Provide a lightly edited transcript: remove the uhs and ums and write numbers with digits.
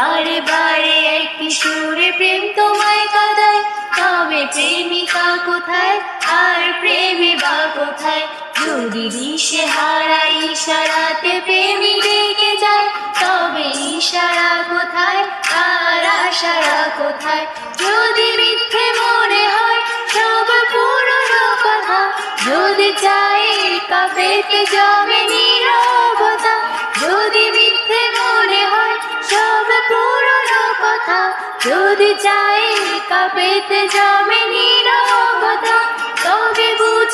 বারে বারে একই সুরে প্রেম তোমায় কাঁদায়, তবে প্রেমিকা কোথায় আর প্রেমে বা কোথায়? যদি দিশে হারা ইশারাতে প্রেমী রেগে যায়, তবে ইশারা কোথায় আর আশারা কোথায়? যদি মিথ্যে মনে হয় সব পুরনো কথা, যদি চাই কাঁপেতে জমে নীরবতা, যদি মিথ্যে মনে হয় সব পুরনো কথা, যদি চাই কাঁপেতে জমে নীরবতা, তবে বুঝে